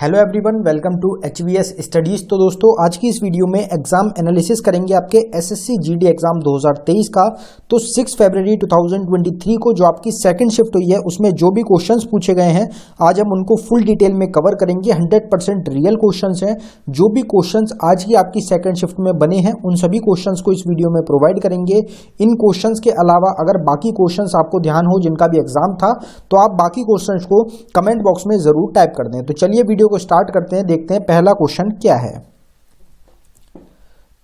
Hello everyone, welcome to HVS studies. तो दोस्तों आज की इस वीडियो में एग्जाम एनालिसिस करेंगे आपके SSC GD एग्जाम 2023 का। तो 6 फरवरी 2023 को जो आपकी सेकंड शिफ्ट हुई है उसमें जो भी क्वेश्चंस पूछे गए हैं आज हम उनको फुल डिटेल में कवर करेंगे। 100% रियल क्वेश्चंस हैं। जो भी क्वेश्चंस आज की आपकी सेकंड शिफ्ट में बने हैं उन सभी क्वेश्चंस को इस वीडियो में प्रोवाइड करेंगे। इन क्वेश्चंस के अलावा अगर बाकी क्वेश्चंस आपको ध्यान हो जिनका भी एग्जाम था तो आप बाकी क्वेश्चंस को कमेंट बॉक्स में जरूर टाइप कर दें। तो चलिए वीडियो को स्टार्ट करते हैं, देखते हैं पहला क्वेश्चन क्या है।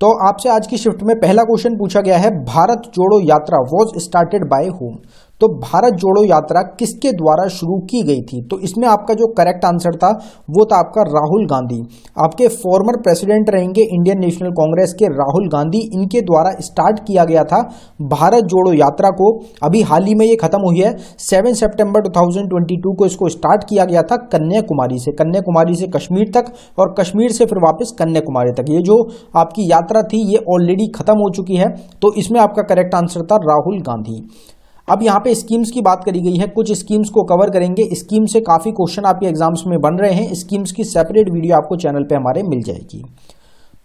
तो आपसे आज की शिफ्ट में पहला क्वेश्चन पूछा गया है, भारत जोड़ो यात्रा वॉज स्टार्टेड बाय हुम। तो भारत जोड़ो यात्रा किसके द्वारा शुरू की गई थी? तो इसमें आपका जो करेक्ट आंसर था वो था आपका राहुल गांधी। आपके फॉर्मर प्रेसिडेंट रहेंगे इंडियन नेशनल कांग्रेस के राहुल गांधी, इनके द्वारा स्टार्ट किया गया था भारत जोड़ो यात्रा को। अभी हाल ही में ये खत्म हुई है। 7 सितंबर 2022 को इसको स्टार्ट किया गया था कन्याकुमारी से कश्मीर तक और कश्मीर से फिर वापस कन्याकुमारी तक। ये जो आपकी यात्रा थी ये ऑलरेडी खत्म हो चुकी है। तो इसमें आपका करेक्ट आंसर था राहुल गांधी। अब यहाँ पे स्कीम्स की बात करी गई है, कुछ स्कीम्स को कवर करेंगे। स्कीम से काफी क्वेश्चन आपके एग्जाम्स में बन रहे हैं। स्कीम्स की सेपरेट वीडियो आपको चैनल पे हमारे मिल जाएगी।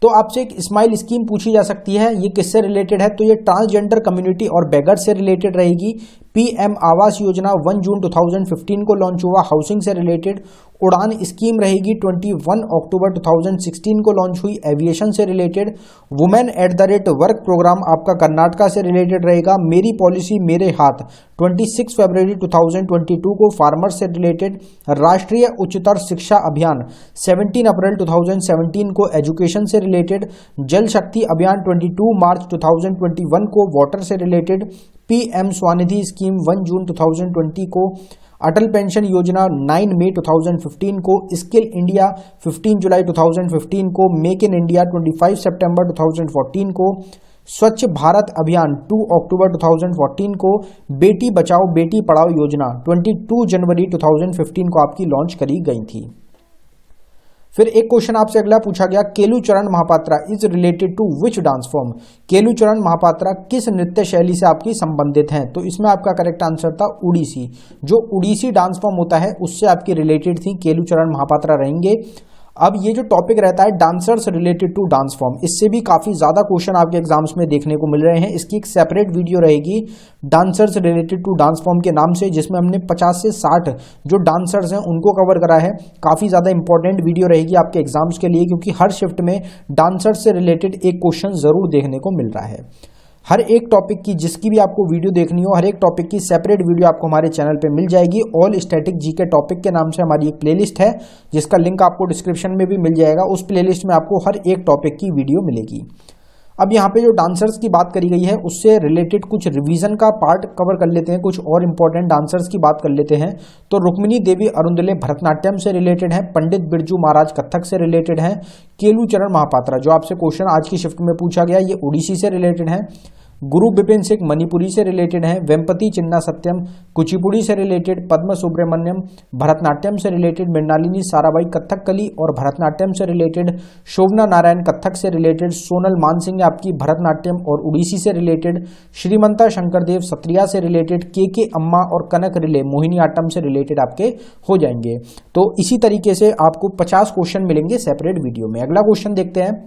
तो आपसे एक स्माइल स्कीम पूछी जा सकती है, ये किससे रिलेटेड है? तो ये ट्रांसजेंडर कम्युनिटी और बेगर से रिलेटेड रहेगी। PM आवास योजना 1 जून 2015 को लॉन्च हुआ, हाउसिंग से रिलेटेड। उड़ान स्कीम रहेगी 21 अक्टूबर 2016 को लॉन्च हुई, एविएशन से रिलेटेड। वुमेन @ वर्क प्रोग्राम आपका कर्नाटका से रिलेटेड रहेगा। मेरी पॉलिसी मेरे हाथ 26 फरवरी 2022 को फार्मर्स से रिलेटेड। राष्ट्रीय उच्चतर शिक्षा अभियान 17 अप्रैल 2017 को एजुकेशन से रिलेटेड। जल शक्ति अभियान 22 मार्च 2021 को वाटर से रिलेटेड। PM स्वनिधि स्कीम 1 जून 2020 को। अटल पेंशन योजना 9 मई 2015 को। स्किल इंडिया 15 जुलाई 2015 को। मेक इन इंडिया 25 सितंबर 2014 को। स्वच्छ भारत अभियान 2 अक्टूबर 2014 को। बेटी बचाओ बेटी पढ़ाओ योजना 22 जनवरी 2015 को आपकी लॉन्च करी गई थी। फिर एक क्वेश्चन आपसे अगला पूछा गया, Kelucharan Mohapatra is related to which dance form. Kelucharan Mohapatra किस नृत्य शैली से आपकी संबंधित हैं? तो इसमें आपका करेक्ट आंसर था उड़ीसी। जो उड़ीसी डांस फॉर्म होता है उससे आपकी रिलेटेड थी केलुचरण महापात्रा रहेंगे। अब ये जो टॉपिक रहता है dancers related to dance form, इससे भी काफी ज्यादा क्वेश्चन आपके एग्जाम्स में देखने को मिल रहे हैं। इसकी एक सेपरेट वीडियो रहेगी dancers related to dance form के नाम से, जिसमें हमने 50 से 60 जो डांसर्स हैं उनको कवर करा है। काफी ज्यादा इंपॉर्टेंट वीडियो रहेगी आपके एग्जाम्स के लिए, क्योंकि हर शिफ्ट में डांसर्स से रिलेटेड एक क्वेश्चन जरूर देखने को मिल रहा है। हर एक टॉपिक की जिसकी भी आपको वीडियो देखनी हो, हर एक टॉपिक की सेपरेट वीडियो आपको हमारे चैनल पे मिल जाएगी। ऑल स्टैटिक जीके टॉपिक के नाम से हमारी एक प्लेलिस्ट है जिसका लिंक आपको डिस्क्रिप्शन में भी मिल जाएगा। उस प्लेलिस्ट में आपको हर एक टॉपिक की वीडियो मिलेगी। अब यहाँ पे जो डांसर्स की बात करी गई है उससे रिलेटेड कुछ रिवीजन का पार्ट कवर कर लेते हैं, कुछ और इंपॉर्टेंट डांसर्स की बात कर लेते हैं। तो रुक्मिणी देवी अरुंदले भरतनाट्यम से रिलेटेड है। पंडित बिरजू महाराज कथक से रिलेटेड है। केलुचरण महापात्रा जो आपसे क्वेश्चन आज की शिफ्ट में पूछा गया ये उड़ीसी से रिलेटेड है। गुरु बिपिन सिंह मणिपुरी से रिलेटेड है। वेम्पति चिन्ना सत्यम कुचिपुड़ी से रिलेटेड। पद्म सुब्रमण्यम भरतनाट्यम से रिलेटेड। मृणालिनी साराभाई कथकली और भरतनाट्यम से रिलेटेड। शोभना नारायण कथक से रिलेटेड। सोनल मानसिंह आपकी भरतनाट्यम और उड़ीसी से रिलेटेड। श्रीमंता शंकरदेव सत्रिया से रिलेटेड। के अम्मा और कनक रिले मोहिनीअट्टम से रिलेटेड आपके हो जाएंगे। तो इसी तरीके से आपको 50 क्वेश्चन मिलेंगे सेपरेट वीडियो में। अगला क्वेश्चन देखते हैं।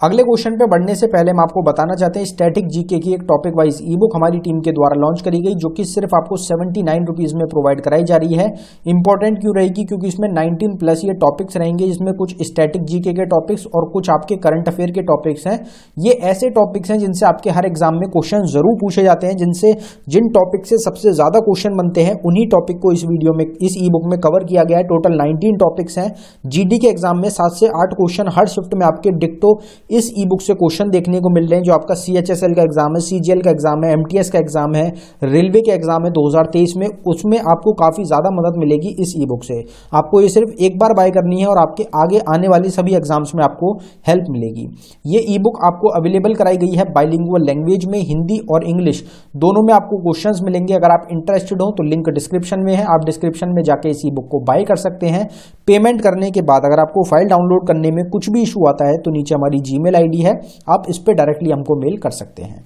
अगले क्वेश्चन पे बढ़ने से पहले हम आपको बताना चाहते हैं स्टैटिक जीके की एक टॉपिक वाइज ई बुक हमारी टीम के द्वारा लॉन्च करी गई, जो कि सिर्फ आपको 79 रुपीज में प्रोवाइड कराई जा रही है। इंपॉर्टेंट क्यों रहेगी? क्योंकि इसमें 19+ ये टॉपिक्स रहेंगे, जिसमें कुछ स्टैटिक जीके के टॉपिक्स और कुछ आपके करंट अफेयर के टॉपिक्स हैं। ये ऐसे टॉपिक्स हैं जिनसे आपके हर एग्जाम में क्वेश्चन जरूर पूछे जाते हैं, जिन टॉपिक से सबसे ज्यादा क्वेश्चन बनते हैं उन्हीं टॉपिक को इस वीडियो में इस ई बुक में कवर किया गया है। टोटल 19 टॉपिक्स हैं। जीडी के एग्जाम में 7 से 8 क्वेश्चन हर शिफ्ट में आपके डिक्टो इस ई बुक से क्वेश्चन देखने को मिल रहे हैं। जो आपका CHSL का एग्जाम है, CGL का एग्जाम है, MTS का एग्जाम है, रेलवे के एग्जाम है 2023 में, उसमें आपको काफी ज्यादा मदद मिलेगी इस ई बुक से। आपको ये सिर्फ एक बार बाय करनी है और आपके आगे आने वाली सभी एग्जाम्स में आपको हेल्प मिलेगी। ये ई बुक आपको अवेलेबल कराई गई है बाइलिंगुअल लैंग्वेज में, हिंदी और इंग्लिश दोनों में आपको क्वेश्चंस मिलेंगे। अगर आप इंटरेस्टेड हो तो लिंक डिस्क्रिप्शन में है, आप डिस्क्रिप्शन में जाके इस ई बुक को बाय कर सकते हैं। पेमेंट करने के बाद अगर आपको फाइल डाउनलोड करने में कुछ भी इशू आता है तो नीचे हमारी जीमेल ID है, आप इस पे डायरेक्टली हमको मेल कर सकते हैं।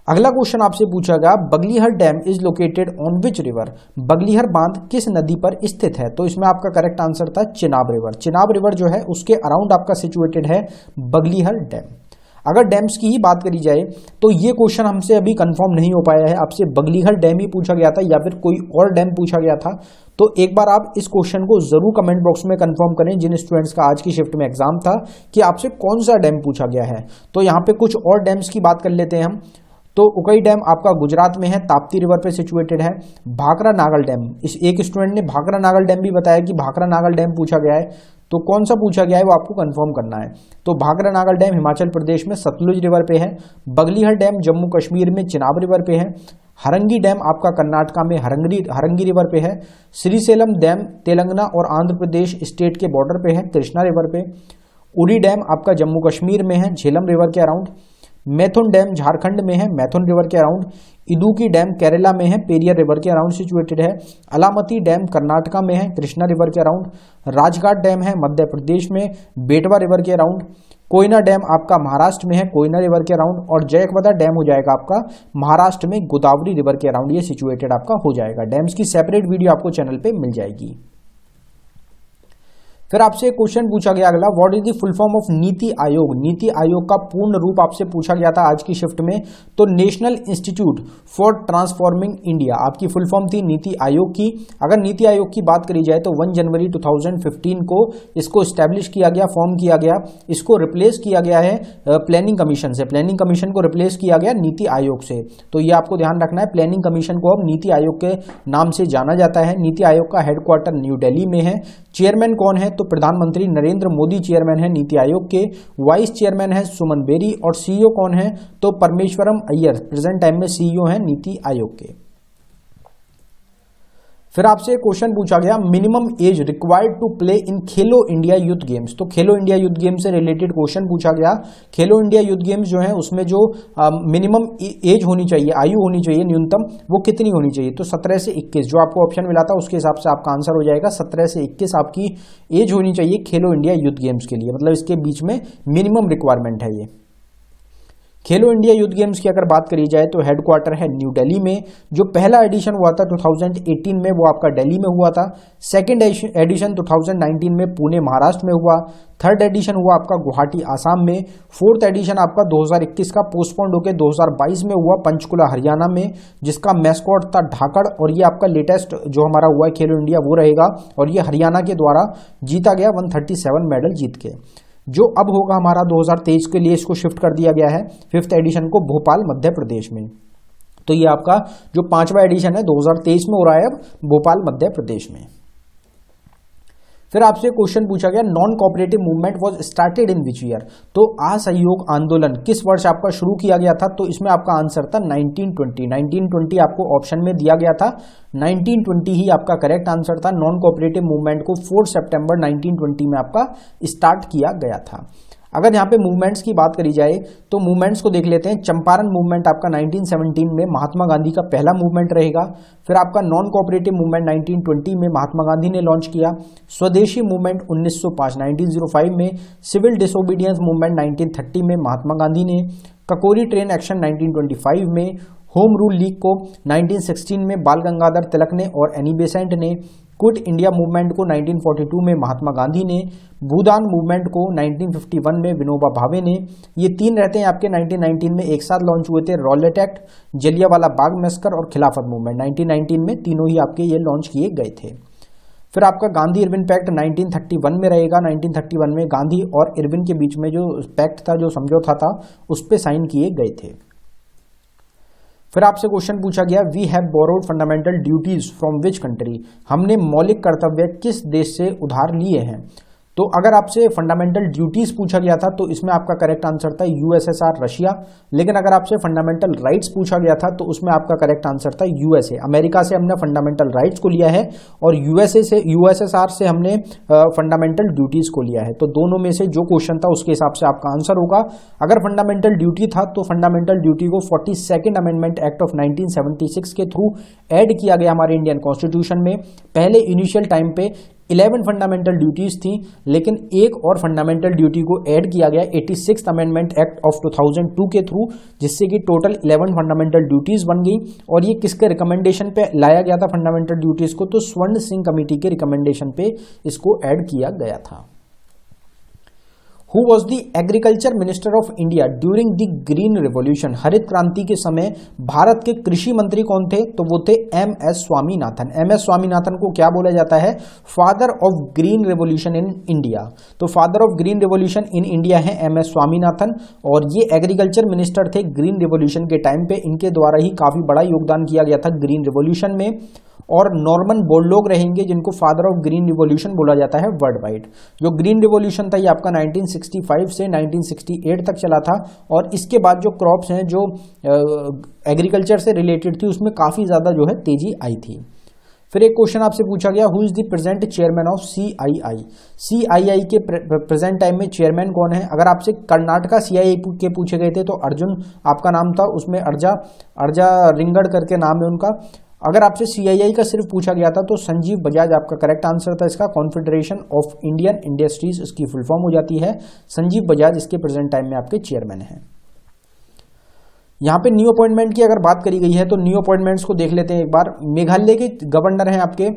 अगला क्वेश्चन आपसे पूछा गया, Baglihar dam is located on which river. Baglihar बांध किस नदी पर स्थित है? तो इसमें आपका करेक्ट आंसर था चिनाब रिवर। चिनाब रिवर जो है उसके अराउंड आपका सिचुएटेड है बगलीहर डैम। अगर डैम्स की ही बात करी जाए तो ये क्वेश्चन हमसे अभी कंफर्म नहीं हो पाया है, आपसे बगलीहर डैम ही पूछा गया था या फिर कोई और डैम पूछा गया था। तो एक बार आप इस क्वेश्चन को जरूर कमेंट बॉक्स में कंफर्म करें जिन स्टूडेंट्स का आज की शिफ्ट में एग्जाम था कि आपसे कौन सा डैम पूछा गया है। तो यहाँ पे कुछ और डैम्स की बात कर लेते हैं हम। तो उकई डैम आपका गुजरात में है, ताप्ती रिवर पे सिचुएटेड है। भाखरा नागल डैम, इस एक स्टूडेंट ने भाखरा नागल डैम भी बताया कि भाखरा नागल डैम पूछा गया है, तो कौन सा पूछा गया है वो आपको कंफर्म करना है। तो भाखरा नागल डैम हिमाचल प्रदेश में सतलुज रिवर पे है। बगलीहर डैम जम्मू कश्मीर में चिनाब रिवर पे है। हरंगी डैम आपका कर्नाटका में हरंगी रिवर पे है। श्रीशैलम डैम तेलंगाना और आंध्र प्रदेश स्टेट के बॉर्डर पे है, कृष्णा रिवर पे। उरी डैम आपका जम्मू कश्मीर में है, झेलम रिवर के अराउंड। मैथुन डैम झारखंड में है, मैथुन रिवर के अराउंड। इदुकी डैम केरला में है, पेरियर रिवर के अराउंड सिचुएटेड है। अलामती डैम कर्नाटका में है, कृष्णा रिवर के अराउंड। राजघाट डैम है मध्य प्रदेश में, बेटवा रिवर के अराउंड। कोयना डैम आपका महाराष्ट्र में है, कोयना रिवर के अराउंड। और जयकवदा डैम हो जाएगा आपका महाराष्ट्र में, गोदावरी रिवर के अराउंड ये सिचुएटेड आपका हो जाएगा। डैम्स की सेपरेट वीडियो आपको चैनल पे मिल जाएगी। फिर आपसे एक क्वेश्चन पूछा गया अगला, what is the full form of NITI Aayog. NITI Aayog का पूर्ण रूप आपसे पूछा गया था आज की शिफ्ट में। तो national institute for transforming India आपकी फुल फॉर्म थी नीति आयोग की। अगर नीति आयोग की बात करी जाए तो 1 जनवरी 2015 को इसको स्टैब्लिश किया गया, फॉर्म किया गया। इसको रिप्लेस किया गया है प्लानिंग कमीशन से। प्लानिंग कमीशन को रिप्लेस किया गया नीति आयोग से। तो ये आपको ध्यान रखना है, प्लानिंग कमीशन को अब नीति आयोग के नाम से जाना जाता है। नीति आयोग का हेडक्वार्टर न्यू दिल्ली में है। चेयरमैन कौन है? तो प्रधानमंत्री नरेंद्र मोदी चेयरमैन है नीति आयोग के। वाइस चेयरमैन है सुमन बेरी। और सीईओ कौन है? तो परमेश्वरम अय्यर प्रेजेंट टाइम में सीईओ है नीति आयोग के। फिर आपसे क्वेश्चन पूछा गया, minimum age required to play in Khelo India youth games. तो खेलो इंडिया यूथ गेम्स से रिलेटेड क्वेश्चन पूछा गया। खेलो इंडिया यूथ गेम्स जो है उसमें जो मिनिमम एज होनी चाहिए, आयु होनी चाहिए न्यूनतम, वो कितनी होनी चाहिए? तो 17 से 21 जो आपको ऑप्शन मिला था उसके हिसाब से आपका आंसर हो जाएगा। 17 से 21 आपकी एज होनी चाहिए खेलो इंडिया यूथ गेम्स के लिए, मतलब इसके बीच में मिनिमम रिक्वायरमेंट है ये। खेलो इंडिया यूथ गेम्स की अगर बात करी जाए तो हेडक्वार्टर है न्यू दिल्ली में। जो पहला एडिशन हुआ था 2018 में वो आपका दिल्ली में हुआ था। सेकंड एडिशन 2019 में पुणे महाराष्ट्र में हुआ। थर्ड एडिशन हुआ आपका गुवाहाटी आसाम में। फोर्थ एडिशन आपका 2021 का पोस्टपोन्ड होकर 2022 में हुआ पंचकुला हरियाणा में, जिसका मैस्कॉट था ढाकड़। और ये आपका लेटेस्ट जो हमारा हुआ है खेलो इंडिया वो रहेगा, और ये हरियाणा के द्वारा जीता गया 137 मेडल जीत के। जो अब होगा हमारा 2023 के लिए इसको शिफ्ट कर दिया गया है 5th एडिशन को भोपाल मध्य प्रदेश में। तो ये आपका जो 5वां एडिशन है 2023 में हो रहा है अब भोपाल मध्य प्रदेश में। फिर आपसे क्वेश्चन पूछा गया, non cooperative movement was started in which year. तो असहयोग आंदोलन किस वर्ष आपका शुरू किया गया था? तो इसमें आपका आंसर था 1920। 1920 आपको ऑप्शन में दिया गया था, 1920 ही आपका करेक्ट आंसर था। नॉन कोऑपरेटिव मूवमेंट को 4 सितंबर 1920 में आपका स्टार्ट किया गया था। अगर यहाँ पे मूवमेंट्स की बात करी जाए तो मूवमेंट्स को देख लेते हैं। चंपारण मूवमेंट आपका 1917 में महात्मा गांधी का पहला मूवमेंट रहेगा। फिर आपका नॉन कोऑपरेटिव मूवमेंट 1920 में महात्मा गांधी ने लॉन्च किया। स्वदेशी मूवमेंट 1905 में। सिविल डिसोबीडियंस मूवमेंट 1930 में महात्मा गांधी ने। ककोरी ट्रेन एक्शन 1925 में। होम रूल लीग को 1916 में बाल गंगाधर तिलक ने और एनी बेसेंट ने। क्विट इंडिया मूवमेंट को 1942 में महात्मा गांधी ने। भूदान मूवमेंट को 1951 में विनोबा भावे ने। ये तीन रहते हैं आपके 1919 में एक साथ लॉन्च हुए थे। Rowlatt act, Jallianwala Bagh massacre और खिलाफत मूवमेंट 1919 में तीनों ही आपके ये लॉन्च किए गए थे। फिर आपका गांधी इरविन पैक्ट 1931 में रहेगा। 1931 में गांधी और इरविन के बीच में जो पैक्ट था, जो समझौता था, उस पर साइन किए गए थे। फिर आपसे क्वेश्चन पूछा गया, we have borrowed fundamental duties from which country. हमने मौलिक कर्तव्य किस देश से उधार लिए हैं? तो अगर आपसे फंडामेंटल ड्यूटीज पूछा गया था तो इसमें आपका करेक्ट आंसर था यूएसएसआर रशिया। लेकिन अगर आपसे फंडामेंटल राइट्स पूछा गया था तो उसमें आपका करेक्ट आंसर था यूएसए। अमेरिका से हमने फंडामेंटल राइट्स को लिया है और यूएसएसआर से हमने फंडामेंटल ड्यूटीज को लिया है। तो दोनों में से जो क्वेश्चन था उसके हिसाब से आपका आंसर होगा। अगर फंडामेंटल ड्यूटी था तो फंडामेंटल ड्यूटी को 42nd अमेंडमेंट एक्ट ऑफ 1976 के थ्रू ऐड किया गया हमारे इंडियन कॉन्स्टिट्यूशन में। पहले इनिशियल टाइम पे 11 फंडामेंटल ड्यूटीज थी, लेकिन एक और फंडामेंटल ड्यूटी को ऐड किया गया 86th अमेंडमेंट एक्ट ऑफ 2002 के थ्रू, जिससे कि टोटल 11 फंडामेंटल ड्यूटीज बन गई। और ये किसके रिकमेंडेशन पे लाया गया था फंडामेंटल ड्यूटीज को? तो स्वर्ण सिंह कमेटी के रिकमेंडेशन पे इसको ऐड किया गया था। Who was the agriculture minister of India during the green revolution? हरित क्रांति के समय भारत के कृषि मंत्री कौन थे? तो वो थे MS स्वामीनाथन। MS स्वामीनाथन को क्या बोला जाता है? Father of green revolution in India. तो father of green revolution in India है MS स्वामीनाथन, और ये एग्रीकल्चर मिनिस्टर थे ग्रीन रिवॉल्यूशन के टाइम पे। इनके द्वारा ही काफी बड़ा योगदान किया गया था ग्रीन रिवॉल्यूशन में। और नॉर्मन बोरलॉग रहेंगे, जिनको फादर ऑफ ग्रीन रिवॉल्यूशन बोला जाता है वर्ल्ड वाइड। जो ग्रीन रिवॉल्यूशन था ये आपका 1965 से 1968 तक चला था, और इसके बाद जो क्रॉप्स हैं जो एग्रीकल्चर से रिलेटेड थी उसमें काफ़ी ज़्यादा जो है तेजी आई थी। फिर एक क्वेश्चन आपसे पूछा गया, who is the present chairman of CII? CII के प्रेजेंट टाइम में चेयरमैन कौन है? अगर आपसे कर्नाटका CII के पूछे गए थे तो अर्जुन आपका नाम था, उसमें अर्जा रिंगड़ करके नाम है उनका। अगर आपसे CII का सिर्फ पूछा गया था तो संजीव बजाज आपका करेक्ट आंसर था इसका। कॉन्फेडरेशन ऑफ इंडियन इंडस्ट्रीज इसकी फुल फॉर्म हो जाती है। संजीव बजाज इसके प्रेजेंट टाइम में आपके चेयरमैन हैं। यहाँ पे न्यू अपॉइंटमेंट की अगर बात करी गई है तो न्यू अपॉइंटमेंट्स को देख लेते हैं एक बार। मेघालय के गवर्नर हैं आपके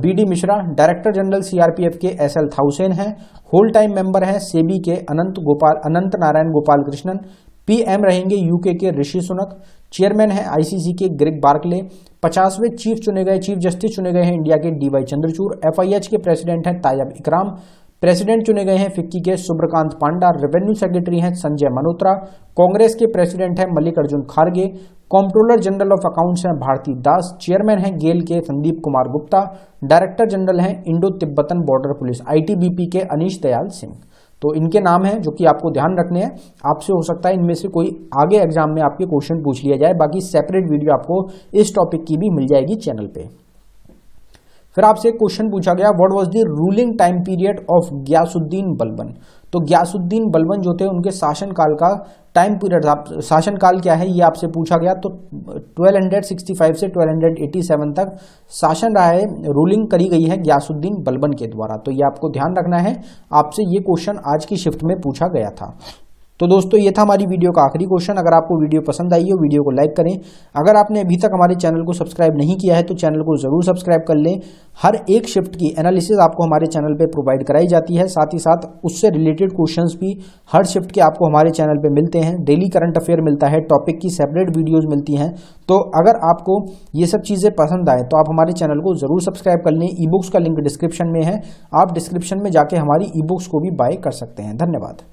BD Mishra. Director general CRPF के SL थाउसेन हैं। होल टाइम मेंबर हैं सेबी के अनंत नारायण गोपाल कृष्णन। PM रहेंगे UK के ऋषि सुनक। चेयरमैन है ICC के ग्रेग बार्कले। 50वें चीफ जस्टिस चुने गए हैं इंडिया के DY चंद्रचूड़। FIH के प्रेसिडेंट हैं तायब इकराम। प्रेसिडेंट चुने गए हैं फिक्की के सुब्रकांत पांडा। रेवेन्यू सेक्रेटरी हैं संजय मल्होत्रा। कांग्रेस के प्रेसिडेंट हैं मल्लिकार्जुन खड़गे। कंट्रोलर जनरल ऑफ अकाउंट्स हैं भारती दास। चेयरमैन हैं गेल के संदीप कुमार गुप्ता। डायरेक्टर जनरल हैं Indo Tibetan border police ITBP के अनीश दयाल सिंह। तो इनके नाम हैं जो कि आपको ध्यान रखने हैं। आपसे हो सकता है इनमें से कोई आगे एग्जाम में आपके क्वेश्चन पूछ लिया जाए। बाकी सेपरेट वीडियो आपको इस टॉपिक की भी मिल जाएगी चैनल पे। फिर आपसे एक क्वेश्चन पूछा गया, what was the ruling time period of Ghiyasuddin Balban? तो गयासुद्दीन बलबन जो थे उनके शासनकाल का टाइम पीरियड, शासनकाल क्या है ये आपसे पूछा गया। तो 1265 से 1287 तक शासन रहा है, रूलिंग करी गई है गयासुद्दीन बलबन के द्वारा। तो ये आपको ध्यान रखना है, आपसे ये क्वेश्चन आज की शिफ्ट में पूछा गया था। तो दोस्तों ये था हमारी वीडियो का आखिरी क्वेश्चन। अगर आपको वीडियो पसंद आई हो वीडियो को लाइक करें। अगर आपने अभी तक हमारे चैनल को सब्सक्राइब नहीं किया है तो चैनल को जरूर सब्सक्राइब कर लें। हर एक शिफ्ट की एनालिसिस आपको हमारे चैनल पे प्रोवाइड कराई जाती है, साथ ही साथ उससे रिलेटेड क्वेश्चंस भी हर शिफ्ट के आपको हमारे चैनल पे मिलते हैं। डेली करंट अफेयर मिलता है, टॉपिक की सेपरेट वीडियोज मिलती हैं। तो अगर आपको ये सब चीज़ें पसंद आए तो आप हमारे चैनल को जरूर सब्सक्राइब कर लें। ई बुक्स का लिंक डिस्क्रिप्शन में है, आप डिस्क्रिप्शन में जाके हमारी ई बुक्स को भी बाय कर सकते हैं। धन्यवाद।